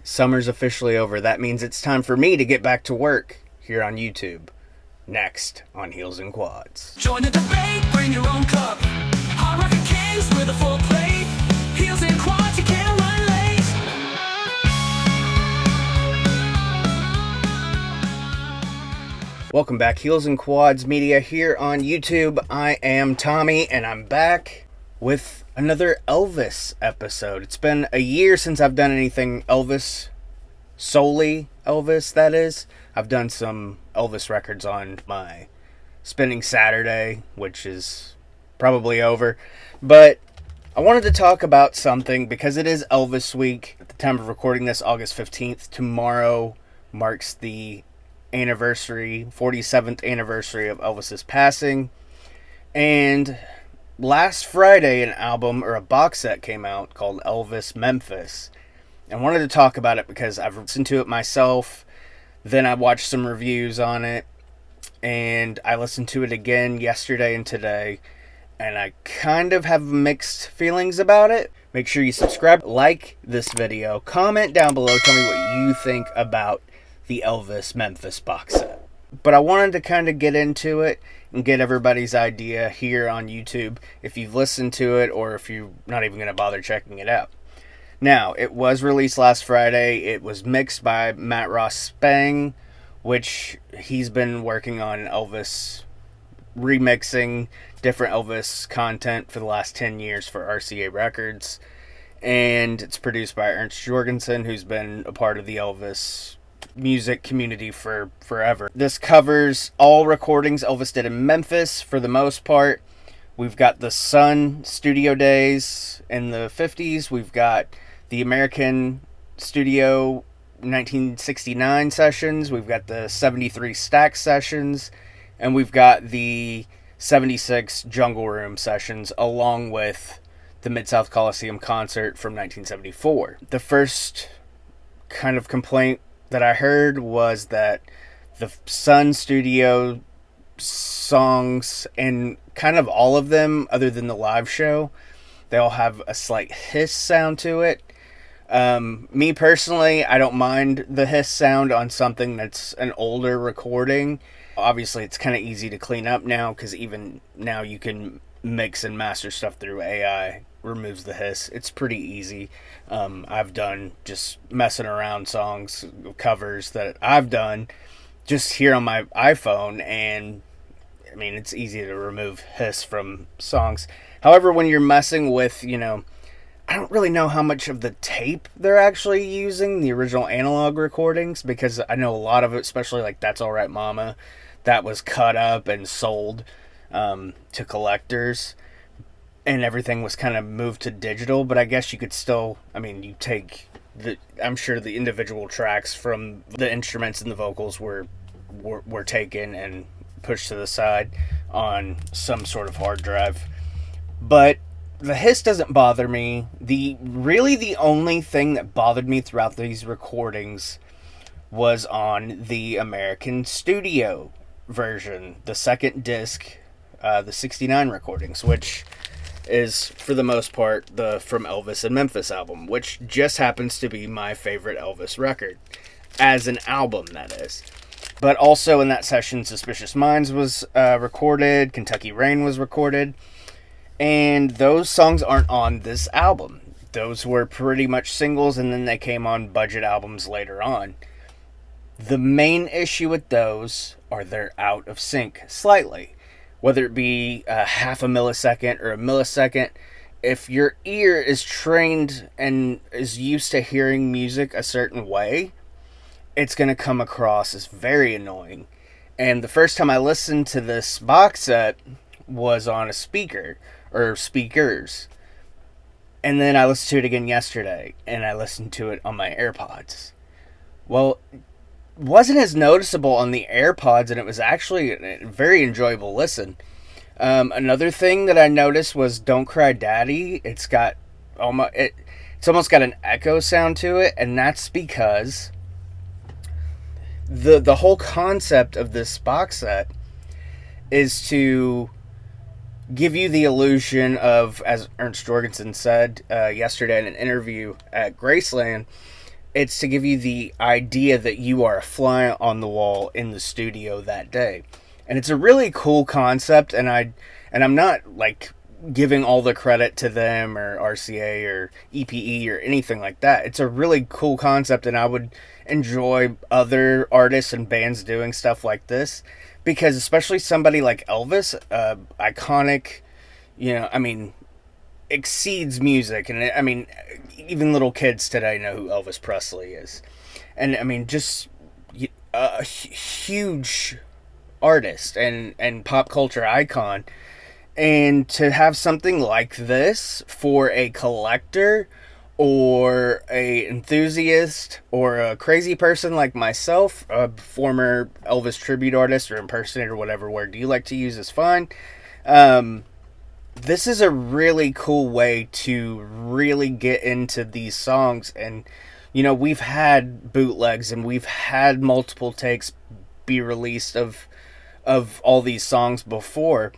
Summer's officially over. That means it's time for me to get back to work here on YouTube. Next on Heels and Quads. Join the debate, bring your own cup. Hard Rocket Kings with a full plate. Heels and quads, you can't run late. Welcome back, Heels and Quads Media here on YouTube. I am Tommy, and I'm back with another Elvis episode. It's been a year since I've done anything Elvis, solely Elvis, that is. I've done some Elvis records on my Spinning Saturday, which is probably over. But I wanted to talk about something because it is Elvis week. At the time of recording this, August 15th, tomorrow marks the 47th anniversary of Elvis's passing. And last Friday, an album or a box set came out called Elvis Memphis. And I wanted to talk about it because I've listened to it myself. Then I watched some reviews on it, and I listened to it again yesterday and today, and I kind of have mixed feelings about it. Make sure you subscribe, like this video, comment down below, tell me what you think about the Elvis Memphis box set. But I wanted to kind of get into it and get everybody's idea here on YouTube, if you've listened to it or if you're not even going to bother checking it out. Now, it was released last Friday. It was mixed by Matt Ross Spang, which he's been working on Elvis, remixing different Elvis content for the last 10 years for RCA Records. And it's produced by Ernst Jorgensen, who's been a part of the Elvis music community for forever. This covers all recordings Elvis did in Memphis for the most part. We've got the Sun studio days in the 50s. We've got the American Studio 1969 sessions. We've got the 73 Stack sessions. And we've got the 76 Jungle Room sessions, along with the Mid-South Coliseum concert from 1974. The first kind of complaint that I heard was that the Sun studio songs, and kind of all of them other than the live show, they all have a slight hiss sound to it. Me personally, I don't mind the hiss sound on something that's an older recording. Obviously, it's kind of easy to clean up now, because even now you can mix and master stuff through AI. Removes the hiss. It's pretty easy. I've done just messing around songs, covers that I've done just here on my iPhone, and I mean, it's easy to remove hiss from songs. However, when you're messing with, I don't really know how much of the tape they're actually using, the original analog recordings, because I know a lot of it, especially like That's All Right Mama, that was cut up and sold to collectors, and everything was kind of moved to digital. But I guess you could still, you take I'm sure the individual tracks from the instruments and the vocals were taken and pushed to the side on some sort of hard drive. But the hiss doesn't bother me. The only thing that bothered me throughout these recordings was on the American Studio version, the second disc, the 69 recordings, which is for the most part the From Elvis and Memphis album, which just happens to be my favorite Elvis record, as an album, that is. But also in that session, Suspicious Minds was recorded, Kentucky Rain was recorded, and those songs aren't on this album. Those were pretty much singles, and then they came on budget albums later on. The main issue with those are they're out of sync slightly. Whether it be a half a millisecond or a millisecond, if your ear is trained and is used to hearing music a certain way, it's going to come across as very annoying. And the first time I listened to this box set was on a speaker, or speakers. And then I listened to it again yesterday, and I listened to it on my AirPods. Well, it wasn't as noticeable on the AirPods, and it was actually a very enjoyable listen. Another thing that I noticed was Don't Cry Daddy. It's almost got an echo sound to it, and that's because the whole concept of this box set is to give you the illusion of, as Ernst Jorgensen said yesterday in an interview at Graceland, It's to give you the idea that you are a fly on the wall in the studio that day. And it's a really cool concept, and I'm not like giving all the credit to them or RCA or EPE or anything like that. It's a really cool concept, and I would enjoy other artists and bands doing stuff like this, because especially somebody like Elvis, iconic, I mean, exceeds music, and I mean, even little kids today know who Elvis Presley is, and I mean, just a huge artist and pop culture icon, and to have something like this for a collector or a enthusiast or a crazy person like myself, a former Elvis tribute artist or impersonator, whatever word you like to use is fine. This is a really cool way to really get into these songs. And we've had bootlegs and we've had multiple takes be released of all these songs before,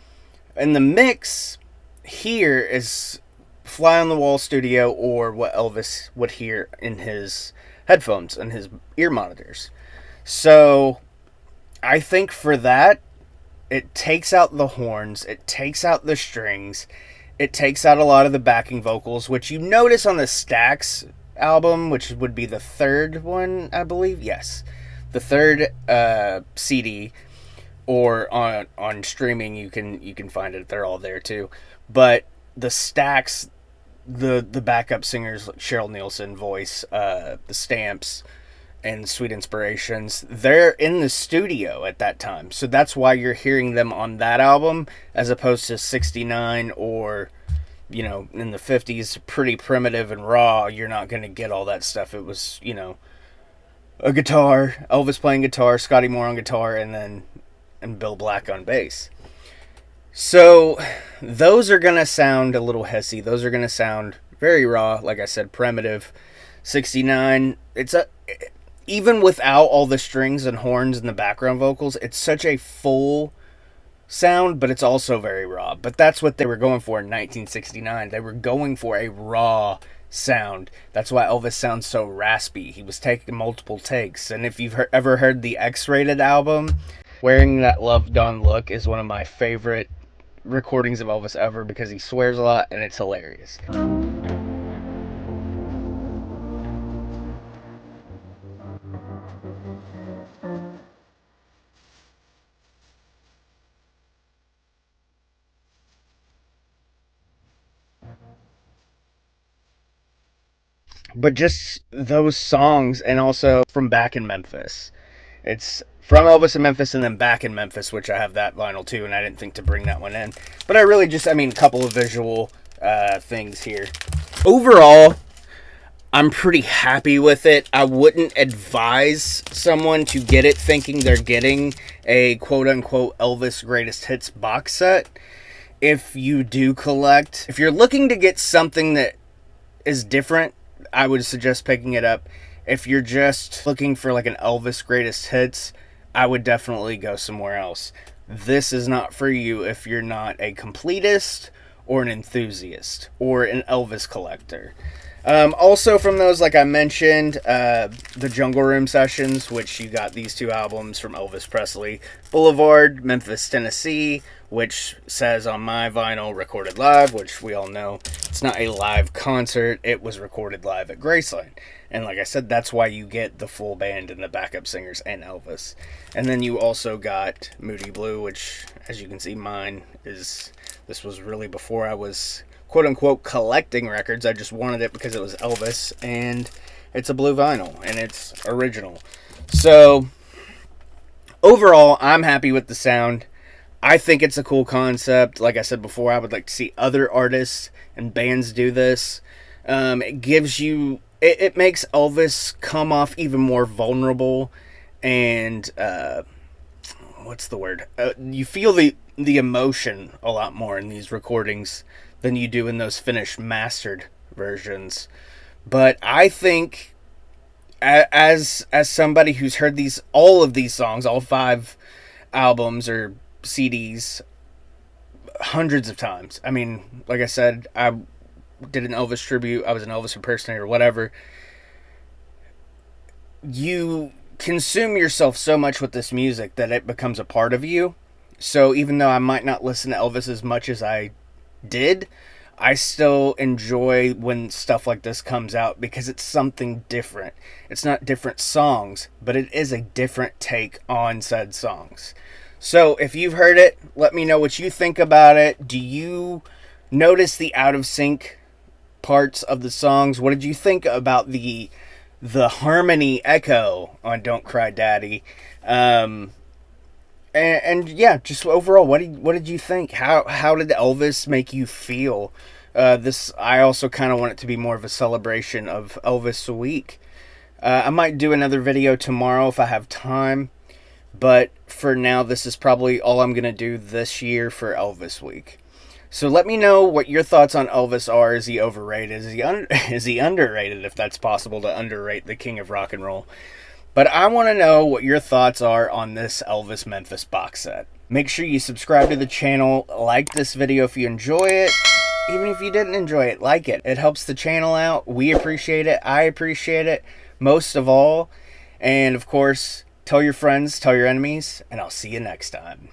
and the mix here is fly on the wall studio, or what Elvis would hear in his headphones and his ear monitors. So I think for that, it takes out the horns, it takes out the strings, it takes out a lot of the backing vocals, which you notice on the Stax album, which would be the third one, I believe. Yes, the third CD, or on streaming you can find it. They're all there too. But the Stax, the backup singers like Cheryl Nielsen voice, the Stamps, and Sweet Inspirations, they're in the studio at that time. So that's why you're hearing them on that album as opposed to 69 or, in the 50s, pretty primitive and raw. You're not going to get all that stuff. It was, a guitar, Elvis playing guitar, Scotty Moore on guitar, and Bill Black on bass. So those are going to sound a little hissy. Those are going to sound very raw, like I said, primitive. 69, even without all the strings and horns and the background vocals, it's such a full sound, but it's also very raw. But that's what they were going for in 1969. They were going for a raw sound. That's why Elvis sounds so raspy. He was taking multiple takes. And if you've ever heard the X-Rated album, Wearing That Love Gone Look is one of my favorite recordings of Elvis ever, because he swears a lot and it's hilarious. But just those songs, and also from Back in Memphis. It's from Elvis in Memphis and then Back in Memphis, which I have that vinyl too, and I didn't think to bring that one in. But I really just, a couple of visual things here. Overall, I'm pretty happy with it. I wouldn't advise someone to get it thinking they're getting a quote-unquote Elvis Greatest Hits box set. If you do collect, if you're looking to get something that is different, I would suggest picking it up. If you're just looking for like an Elvis Greatest Hits, I would definitely go somewhere else. This is not for you if you're not a completist or an enthusiast or an Elvis collector. Also from those, like I mentioned, the Jungle Room sessions, which you got these two albums from Elvis Presley. Boulevard, Memphis, Tennessee, which says on my vinyl, recorded live, which we all know it's not a live concert. It was recorded live at Graceland. And like I said, that's why you get the full band and the backup singers and Elvis. And then you also got Moody Blue, which, as you can see, this was really before I was quote-unquote collecting records. I just wanted it because it was Elvis, and it's a blue vinyl, and it's original. So, overall, I'm happy with the sound. I think it's a cool concept. Like I said before, I would like to see other artists and bands do this. It gives you... It makes Elvis come off even more vulnerable, and... what's the word? You feel the emotion a lot more in these recordings than you do in those finished mastered versions. But I think as somebody who's heard all of these songs, all 5 albums or CDs hundreds of times. Like I said, I did an Elvis tribute, I was an Elvis impersonator, whatever. you consume yourself so much with this music that it becomes a part of you. So even though I might not listen to Elvis as much as I did, I still enjoy when stuff like this comes out because it's something different. It's not different songs, but it is a different take on said songs. So if you've heard it, let me know what you think about it. Do you notice the out of sync parts of the songs? What did you think about the harmony echo on Don't Cry Daddy? And yeah, just overall, what did you think? How did Elvis make you feel? I also kind of want it to be more of a celebration of Elvis Week. I might do another video tomorrow if I have time, but for now, this is probably all I'm gonna do this year for Elvis Week. So let me know what your thoughts on Elvis are. Is he overrated? Is he underrated? If that's possible to underrate the king of rock and roll. But I want to know what your thoughts are on this Elvis Memphis box set. Make sure you subscribe to the channel, like this video if you enjoy it. Even if you didn't enjoy it, like it. It helps the channel out. We appreciate it. I appreciate it most of all. And of course, tell your friends, tell your enemies, and I'll see you next time.